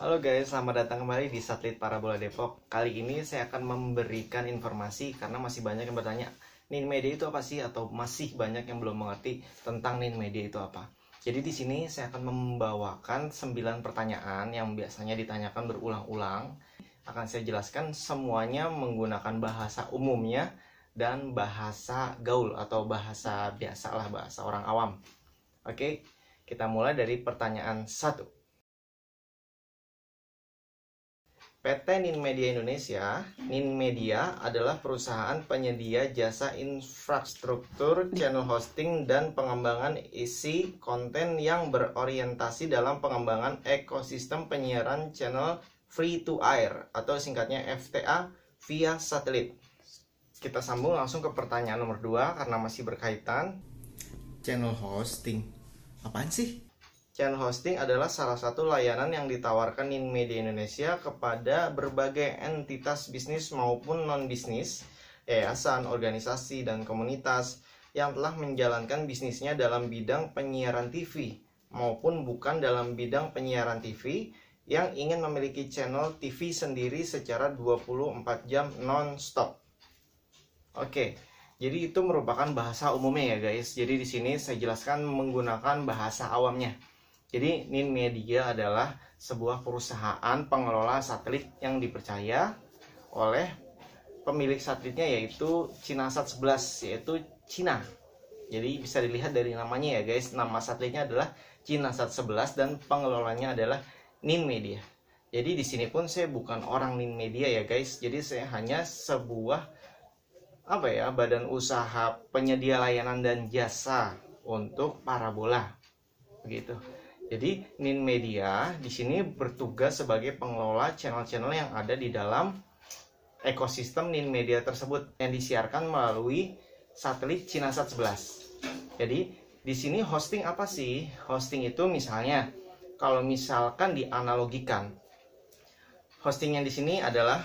Halo guys, selamat datang kembali di Satelit Parabola Depok. Kali ini saya akan memberikan informasi karena masih banyak yang bertanya, Nin Media itu apa sih? Atau masih banyak yang belum mengerti tentang Nin Media itu apa. Jadi di sini saya akan membawakan 9 pertanyaan yang biasanya ditanyakan berulang-ulang. Akan saya jelaskan semuanya menggunakan bahasa umumnya dan bahasa gaul atau bahasa biasa lah, bahasa orang awam. Oke, kita mulai dari pertanyaan 1. PT Nin Media Indonesia, Nin Media adalah perusahaan penyedia jasa infrastruktur, channel hosting, dan pengembangan isi konten yang berorientasi dalam pengembangan ekosistem penyiaran channel free to air atau singkatnya FTA via satelit. Kita sambung langsung ke pertanyaan nomor 2 karena masih berkaitan. Channel hosting, apaan sih? Channel hosting adalah salah satu layanan yang ditawarkan Nin Media Indonesia kepada berbagai entitas bisnis maupun non-bisnis, yayasan, organisasi, dan komunitas yang telah menjalankan bisnisnya dalam bidang penyiaran TV maupun bukan dalam bidang penyiaran TV yang ingin memiliki channel TV sendiri secara 24 jam non-stop. Oke, jadi itu merupakan bahasa umumnya ya guys. Jadi di sini saya jelaskan menggunakan bahasa awamnya. Jadi Nin Media adalah sebuah perusahaan pengelola satelit yang dipercaya oleh pemilik satelitnya yaitu Cinasat 11, yaitu Cina. Jadi bisa dilihat dari namanya ya guys, nama satelitnya adalah Cinasat 11 dan pengelolanya adalah Nin Media. Jadi di sini pun saya bukan orang Nin Media ya guys. Jadi saya hanya sebuah badan usaha penyedia layanan dan jasa untuk parabola. Begitu. Jadi Nin Media di sini bertugas sebagai pengelola channel-channel yang ada di dalam ekosistem Nin Media tersebut yang disiarkan melalui satelit Cinasat 11. Jadi di sini hosting apa sih? Hosting itu misalnya kalau misalkan dianalogikan, hostingnya di sini adalah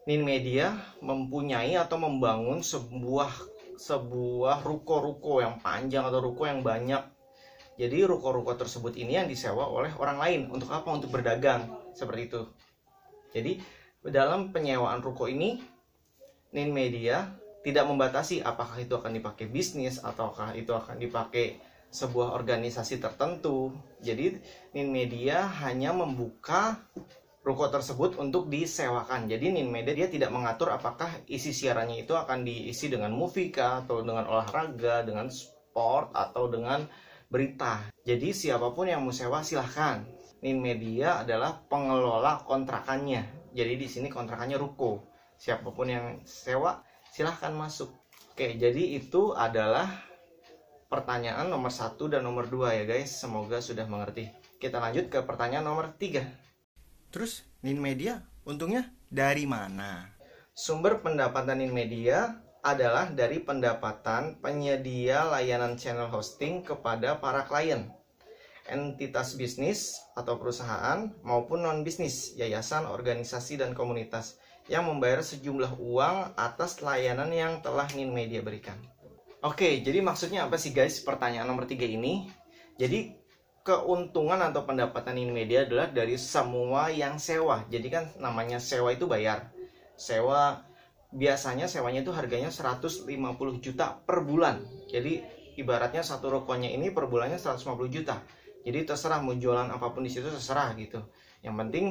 Nin Media mempunyai atau membangun sebuah ruko-ruko yang panjang atau ruko yang banyak. Jadi ruko-ruko tersebut ini yang disewa oleh orang lain. Untuk apa? Untuk berdagang. Seperti itu. Jadi dalam penyewaan ruko ini Nin Media tidak membatasi apakah itu akan dipakai bisnis ataukah itu akan dipakai sebuah organisasi tertentu. Jadi Nin Media hanya membuka ruko tersebut untuk disewakan. Jadi Nin Media dia tidak mengatur apakah isi siarannya itu akan diisi dengan movie kah, atau dengan olahraga, dengan sport, atau dengan berita. Jadi siapapun yang mau sewa silahkan. Nin Media adalah pengelola kontrakannya. Jadi di sini kontrakannya ruko. Siapapun yang sewa silahkan masuk. Oke, jadi itu adalah pertanyaan nomor 1 dan nomor 2 ya guys. Semoga sudah mengerti. Kita lanjut ke pertanyaan nomor 3. Terus Nin Media untungnya dari mana? Sumber pendapatan Nin Media adalah dari pendapatan penyedia layanan channel hosting kepada para klien, entitas bisnis atau perusahaan maupun non-bisnis, yayasan, organisasi, dan komunitas yang membayar sejumlah uang atas layanan yang telah Nin Media berikan. Oke, jadi maksudnya apa sih guys pertanyaan nomor 3 ini? Jadi keuntungan atau pendapatan Nin Media adalah dari semua yang sewa. Jadi kan namanya sewa itu bayar. Sewa biasanya sewanya itu harganya 150 juta per bulan. Jadi ibaratnya satu rukonya ini per bulannya 150 juta. Jadi terserah mau jualan apapun di situ terserah gitu. Yang penting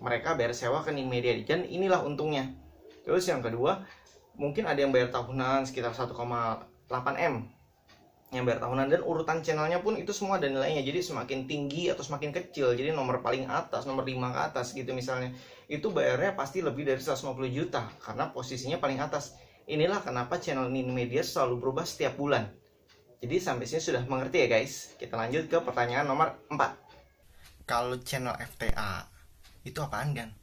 mereka bayar sewa ke Nin Media dan inilah untungnya. Terus yang kedua, mungkin ada yang bayar tahunan sekitar 1,8 M yang bayar tahunan, dan urutan channelnya pun itu semua ada nilainya. Jadi semakin tinggi atau semakin kecil, jadi nomor paling atas, nomor 5 ke atas gitu misalnya, itu bayarnya pasti lebih dari 150 juta karena posisinya paling atas. Inilah kenapa channel Nin Media selalu berubah setiap bulan. Jadi sampai sini sudah mengerti ya guys. Kita lanjut ke pertanyaan nomor 4. Kalau channel FTA itu apaan kan?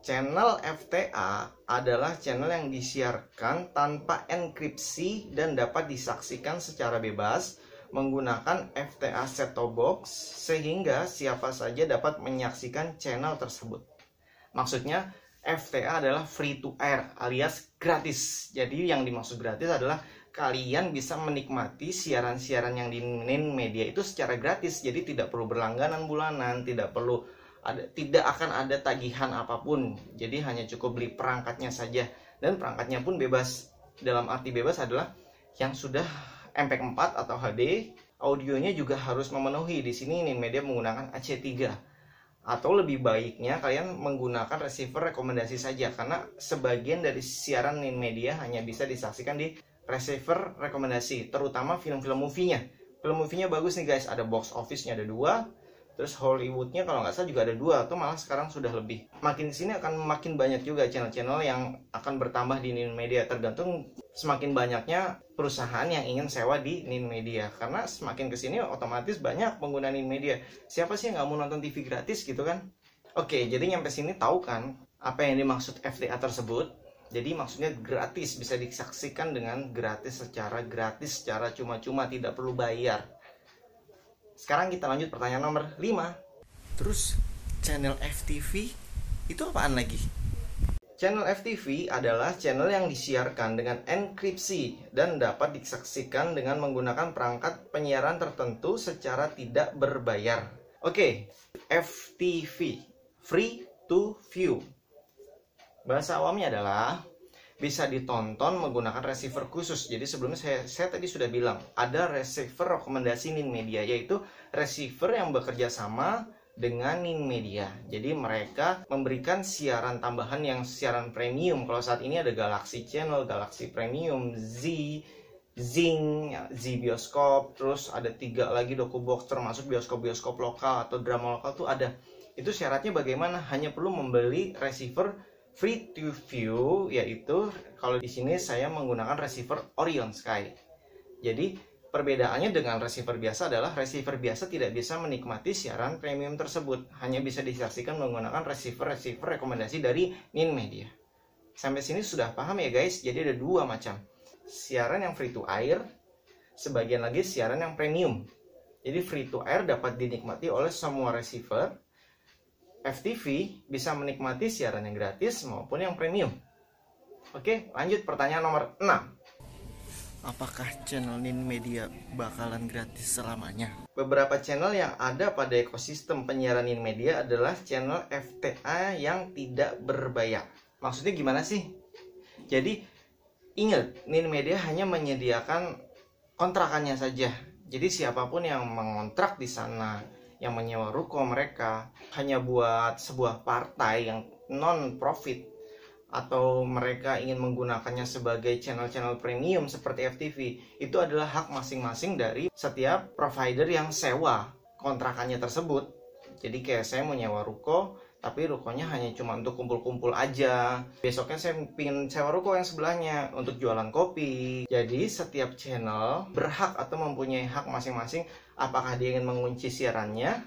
Channel FTA adalah channel yang disiarkan tanpa enkripsi dan dapat disaksikan secara bebas menggunakan FTA set-top box sehingga siapa saja dapat menyaksikan channel tersebut. Maksudnya FTA adalah free to air alias gratis. Jadi yang dimaksud gratis adalah kalian bisa menikmati siaran-siaran yang di Nin Media itu secara gratis. Jadi tidak perlu berlangganan bulanan, tidak perlu tidak akan ada tagihan apapun. Jadi hanya cukup beli perangkatnya saja, dan perangkatnya pun bebas. Dalam arti bebas adalah yang sudah MP4 atau HD, audionya juga harus memenuhi. Di sini Ninmedia menggunakan AC3. Atau lebih baiknya kalian menggunakan receiver rekomendasi saja, karena sebagian dari siaran Ninmedia hanya bisa disaksikan di receiver rekomendasi, terutama film-film movie-nya. Film movie-nya bagus nih guys, ada box office-nya ada 2, terus Hollywood-nya kalau nggak salah juga ada 2, atau malah sekarang sudah lebih. Makin sini akan makin banyak juga channel-channel yang akan bertambah di Ninmedia, tergantung semakin banyaknya perusahaan yang ingin sewa di Ninmedia. Karena semakin kesini otomatis banyak pengguna Ninmedia. Siapa sih yang nggak mau nonton TV gratis gitu kan? Oke, jadi nyampe sini tahu kan apa yang dimaksud FTA tersebut? Jadi maksudnya gratis, bisa disaksikan dengan gratis, secara cuma-cuma, tidak perlu bayar. Sekarang kita lanjut pertanyaan nomor 5. Terus channel FTV itu apaan lagi? Channel FTV adalah channel yang disiarkan dengan enkripsi dan dapat disaksikan dengan menggunakan perangkat penyiaran tertentu secara tidak berbayar. Oke, FTV, free to view. Bahasa awamnya adalah bisa ditonton menggunakan receiver khusus. Jadi sebelumnya saya tadi sudah bilang, ada receiver rekomendasi Ninmedia, yaitu receiver yang bekerja sama dengan Ninmedia. Jadi mereka memberikan siaran tambahan yang siaran premium. Kalau saat ini ada Galaxy Channel, Galaxy Premium, Zing, Z Bioskop, terus ada 3 lagi Dokubox, termasuk bioskop-bioskop lokal atau drama lokal tuh ada. Itu syaratnya bagaimana? Hanya perlu membeli receiver free to view, yaitu kalau di sini saya menggunakan receiver Orion Sky. Jadi perbedaannya dengan receiver biasa adalah receiver biasa tidak bisa menikmati siaran premium tersebut, hanya bisa disaksikan menggunakan receiver rekomendasi dari Ninmedia. Sampai sini sudah paham ya guys? Jadi ada 2 macam. Siaran yang free to air, sebagian lagi siaran yang premium. Jadi free to air dapat dinikmati oleh semua receiver. FTV bisa menikmati siaran yang gratis maupun yang premium. Oke, lanjut pertanyaan nomor 6. Apakah channel Ninmedia bakalan gratis selamanya? Beberapa channel yang ada pada ekosistem penyiaran Ninmedia adalah channel FTA yang tidak berbayar. Maksudnya gimana sih? Jadi ingat, Ninmedia hanya menyediakan kontrakannya saja. Jadi siapapun yang mengontrak di sana, yang menyewa ruko mereka hanya buat sebuah partai yang non-profit, atau mereka ingin menggunakannya sebagai channel-channel premium seperti FTV, itu adalah hak masing-masing dari setiap provider yang sewa kontrakannya tersebut. Jadi kayak saya mau nyewa ruko, tapi rukonya hanya cuma untuk kumpul-kumpul aja. Besoknya saya ingin sewa ruko yang sebelahnya untuk jualan kopi. Jadi setiap channel berhak atau mempunyai hak masing-masing, apakah dia ingin mengunci siarannya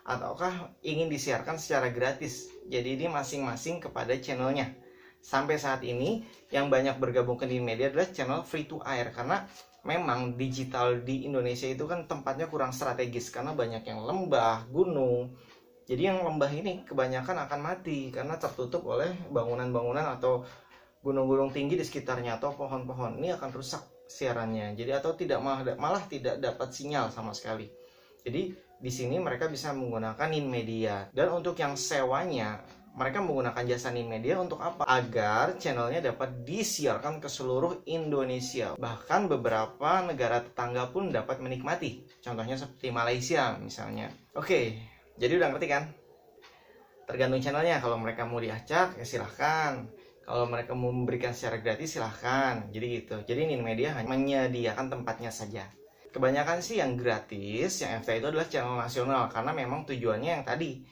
ataukah ingin disiarkan secara gratis. Jadi ini masing-masing kepada channelnya. Sampai saat ini yang banyak bergabung ke Ninmedia adalah channel free to air, karena memang digital di Indonesia itu kan tempatnya kurang strategis karena banyak yang lembah, gunung. Jadi yang lembah ini kebanyakan akan mati karena tertutup oleh bangunan-bangunan atau gunung-gunung tinggi di sekitarnya atau pohon-pohon. Ini akan rusak siarannya. Jadi atau tidak malah tidak dapat sinyal sama sekali. Jadi di sini mereka bisa menggunakan Ninmedia. Dan untuk yang sewanya, mereka menggunakan jasa Ninmedia untuk apa? Agar channelnya dapat disiarkan ke seluruh Indonesia. Bahkan beberapa negara tetangga pun dapat menikmati. Contohnya seperti Malaysia misalnya. Oke, jadi udah ngerti kan? Tergantung channelnya. Kalau mereka mau diacak, ya silahkan. Kalau mereka mau memberikan secara gratis, silahkan. Jadi gitu. Jadi Ninmedia hanya menyediakan tempatnya saja. Kebanyakan sih yang gratis, yang FTA itu adalah channel nasional. Karena memang tujuannya yang tadi,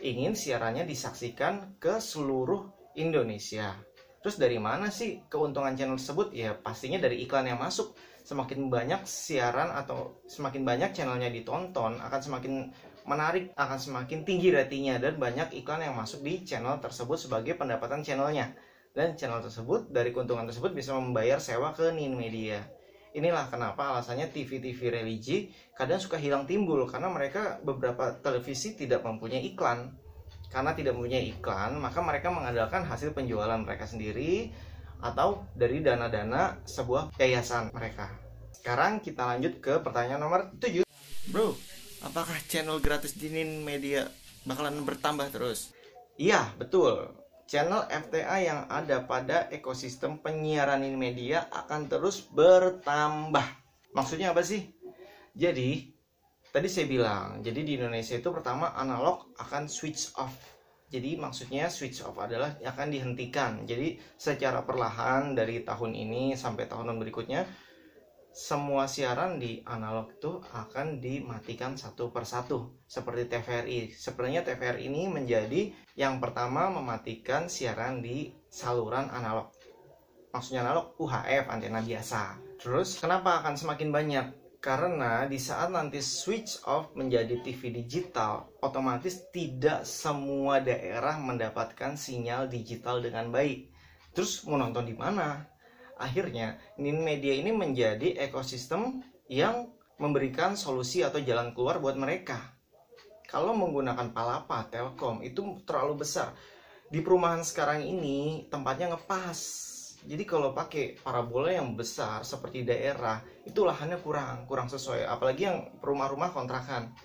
ingin siarannya disaksikan ke seluruh Indonesia. Terus dari mana sih keuntungan channel tersebut? Ya pastinya dari iklan yang masuk. Semakin banyak siaran atau semakin banyak channelnya ditonton, akan semakin menarik, akan semakin tinggi ratingnya, dan banyak iklan yang masuk di channel tersebut sebagai pendapatan channelnya. Dan channel tersebut, dari keuntungan tersebut bisa membayar sewa ke Ninmedia. Inilah kenapa alasannya TV-TV religi kadang suka hilang timbul, karena mereka beberapa televisi tidak mempunyai iklan. Karena tidak mempunyai iklan, maka mereka mengandalkan hasil penjualan mereka sendiri atau dari dana-dana sebuah yayasan mereka. Sekarang kita lanjut ke pertanyaan nomor 7. Bro, apakah channel gratis di Ninmedia bakalan bertambah terus. Iya, betul. Channel FTA yang ada pada ekosistem penyiaran in media akan terus bertambah. Maksudnya apa sih? Jadi, tadi saya bilang, jadi di Indonesia itu pertama analog akan switch off. Jadi maksudnya switch off adalah akan dihentikan. Jadi secara perlahan dari tahun ini sampai tahun berikutnya, semua siaran di analog itu akan dimatikan satu persatu seperti TVRI. Sebenarnya TVRI ini menjadi yang pertama mematikan siaran di saluran analog. Maksudnya analog UHF, antena biasa. Terus kenapa akan semakin banyak? Karena di saat nanti switch off menjadi TV digital, otomatis tidak semua daerah mendapatkan sinyal digital dengan baik. Terus mau nonton di mana? Akhirnya, Nin Media ini menjadi ekosistem yang memberikan solusi atau jalan keluar buat mereka. Kalau menggunakan Palapa, Telkom, itu terlalu besar. Di perumahan sekarang ini, tempatnya ngepas. Jadi kalau pakai parabola yang besar seperti daerah, itu lahannya kurang sesuai. Apalagi yang rumah-rumah kontrakan,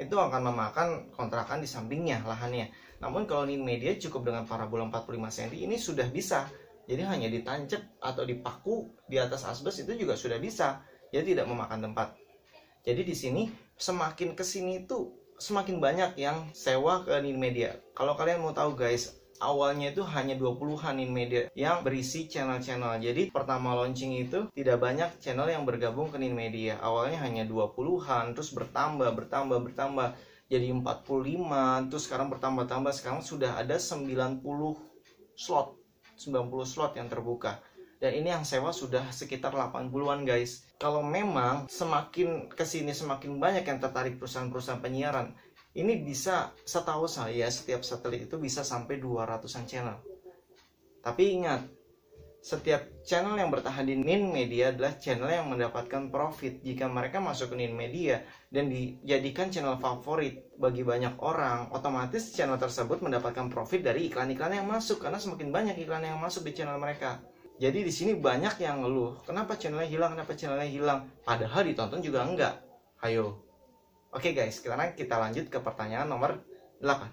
itu akan memakan kontrakan di sampingnya lahannya. Namun kalau Nin Media cukup dengan parabola 45 cm, ini sudah bisa. Jadi hanya ditancap atau dipaku di atas asbes itu juga sudah bisa. Jadi tidak memakan tempat. Jadi di sini semakin kesini itu semakin banyak yang sewa ke Nin Media. Kalau kalian mau tahu guys, awalnya itu hanya 20-an Nin Media yang berisi channel-channel. Jadi pertama launching itu tidak banyak channel yang bergabung ke Nin Media. Awalnya hanya 20-an, terus bertambah. Jadi 45, terus sekarang bertambah. Sekarang sudah ada 90 slot yang terbuka. Dan ini yang sewa sudah sekitar 80-an guys. Kalau memang semakin kesini semakin banyak yang tertarik perusahaan-perusahaan penyiaran, ini bisa, setahu saya setiap satelit itu bisa sampai 200-an channel. Tapi ingat, setiap channel yang bertahan di Nin Media adalah channel yang mendapatkan profit. Jika mereka masuk ke Nin Media dan dijadikan channel favorit bagi banyak orang, otomatis channel tersebut mendapatkan profit dari iklan-iklan yang masuk, karena semakin banyak iklan yang masuk di channel mereka. Jadi di sini banyak yang ngeluh, kenapa channelnya hilang, padahal ditonton juga enggak. Ayo. Oke guys, sekarang kita lanjut ke pertanyaan nomor 8.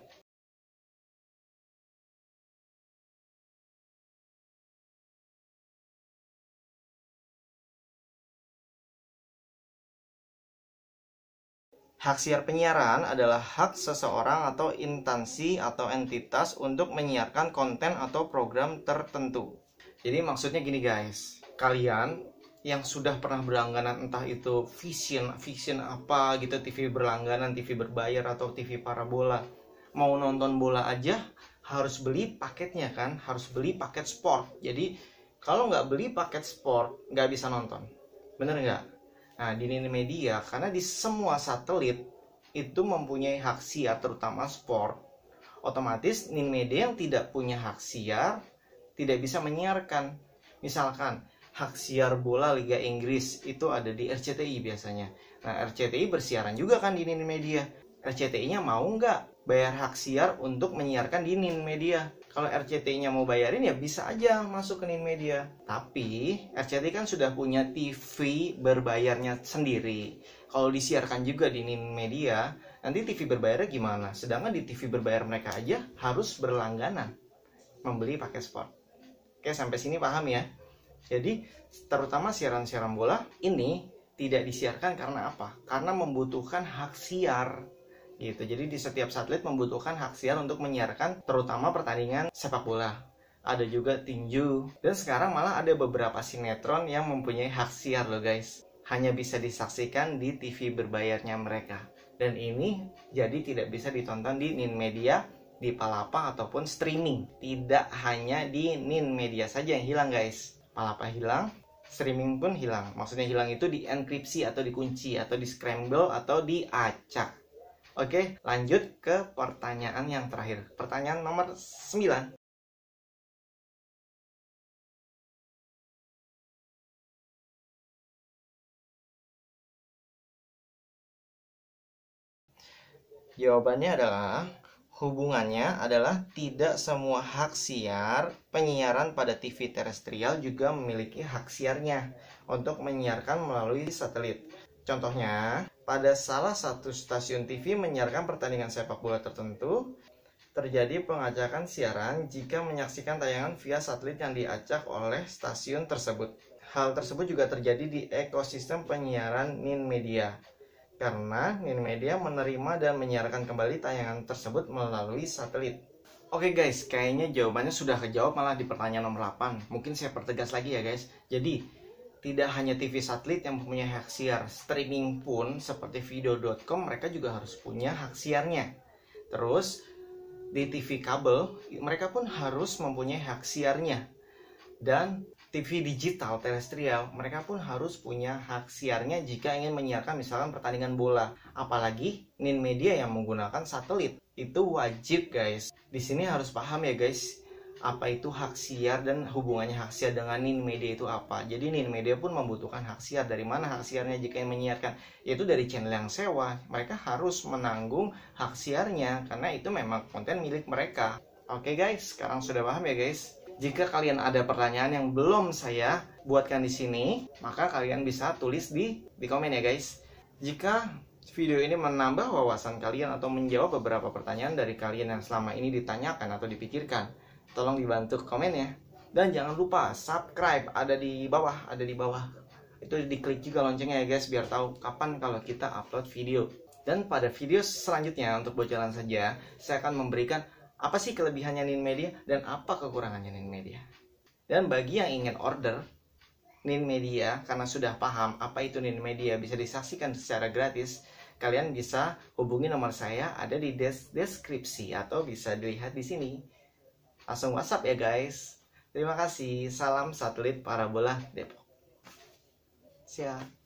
Hak siar penyiaran adalah hak seseorang atau instansi atau entitas untuk menyiarkan konten atau program tertentu. Jadi maksudnya gini guys, kalian yang sudah pernah berlangganan entah itu Vision apa gitu, TV berlangganan, TV berbayar atau TV parabola, mau nonton bola aja harus beli paketnya kan, harus beli paket sport. Jadi kalau nggak beli paket sport nggak bisa nonton, bener nggak? Nah di Nin Media, karena di semua satelit itu mempunyai hak siar terutama sport, otomatis Nin Media yang tidak punya hak siar tidak bisa menyiarkan. Misalkan hak siar bola Liga Inggris itu ada di RCTI biasanya. Nah RCTI bersiaran juga kan di Nin Media. RCTI-nya mau nggak bayar hak siar untuk menyiarkan di Nin Media? Kalau RCTI-nya mau bayarin ya bisa aja masuk ke Nin Media. Tapi RCTI kan sudah punya TV berbayarnya sendiri. Kalau disiarkan juga di Nin Media, nanti TV berbayarnya gimana? Sedangkan di TV berbayar mereka aja harus berlangganan membeli paket sport. Oke, sampai sini paham ya? Jadi terutama siaran-siaran bola ini tidak disiarkan karena apa? Karena membutuhkan hak siar gitu. Jadi di setiap satelit membutuhkan hak siar untuk menyiarkan terutama pertandingan sepak bola. Ada juga tinju. Dan sekarang malah ada beberapa sinetron yang mempunyai hak siar loh guys. Hanya bisa disaksikan di TV berbayarnya mereka. Dan ini jadi tidak bisa ditonton di Nin Media, di Palapa ataupun streaming. Tidak hanya di Nin Media saja yang hilang guys. Palapa hilang, streaming pun hilang. Maksudnya hilang itu di enkripsi atau dikunci atau di scramble atau diacak. Oke, lanjut ke pertanyaan yang terakhir. Pertanyaan nomor 9. Jawabannya adalah hubungannya adalah tidak semua hak siar penyiaran pada TV terestrial juga memiliki hak siarnya untuk menyiarkan melalui satelit. Contohnya, pada salah satu stasiun TV menyiarkan pertandingan sepak bola tertentu, terjadi pengacakan siaran jika menyaksikan tayangan via satelit yang diacak oleh stasiun tersebut. Hal tersebut juga terjadi di ekosistem penyiaran Nin Media, karena Nin Media menerima dan menyiarkan kembali tayangan tersebut melalui satelit. Oke guys, kayaknya jawabannya sudah kejawab malah di pertanyaan nomor 8. Mungkin saya pertegas lagi ya guys. Jadi, tidak hanya TV satelit yang mempunyai hak siar, streaming pun seperti video.com mereka juga harus punya hak siarnya. Terus di TV kabel mereka pun harus mempunyai hak siarnya. Dan TV digital terestrial mereka pun harus punya hak siarnya jika ingin menyiarkan misalkan pertandingan bola. Apalagi Nin Media yang menggunakan satelit. Itu wajib guys. Di sini harus paham ya guys, apa itu hak siar dan hubungannya hak siar dengan Nin Media itu apa. Jadi Nin Media pun membutuhkan hak siar. Dari mana hak siarnya jika yang menyiarkan? Yaitu dari channel yang sewa. Mereka harus menanggung hak siarnya karena itu memang konten milik mereka. Oke guys, sekarang sudah paham ya guys? Jika kalian ada pertanyaan yang belum saya buatkan di sini, maka kalian bisa tulis di komen ya guys. Jika video ini menambah wawasan kalian atau menjawab beberapa pertanyaan dari kalian yang selama ini ditanyakan atau dipikirkan, tolong dibantu komen ya. Dan jangan lupa subscribe, ada di bawah. Itu diklik juga loncengnya ya guys, biar tahu kapan kalau kita upload video. Dan pada video selanjutnya untuk bocoran saja, saya akan memberikan apa sih kelebihannya Nin Media dan apa kekurangannya Nin Media. Dan bagi yang ingin order Nin Media karena sudah paham apa itu Nin Media bisa disaksikan secara gratis, kalian bisa hubungi nomor saya ada di deskripsi atau bisa dilihat di sini. Langsung WhatsApp ya guys. Terima kasih. Salam satelit parabola Depok. Siap.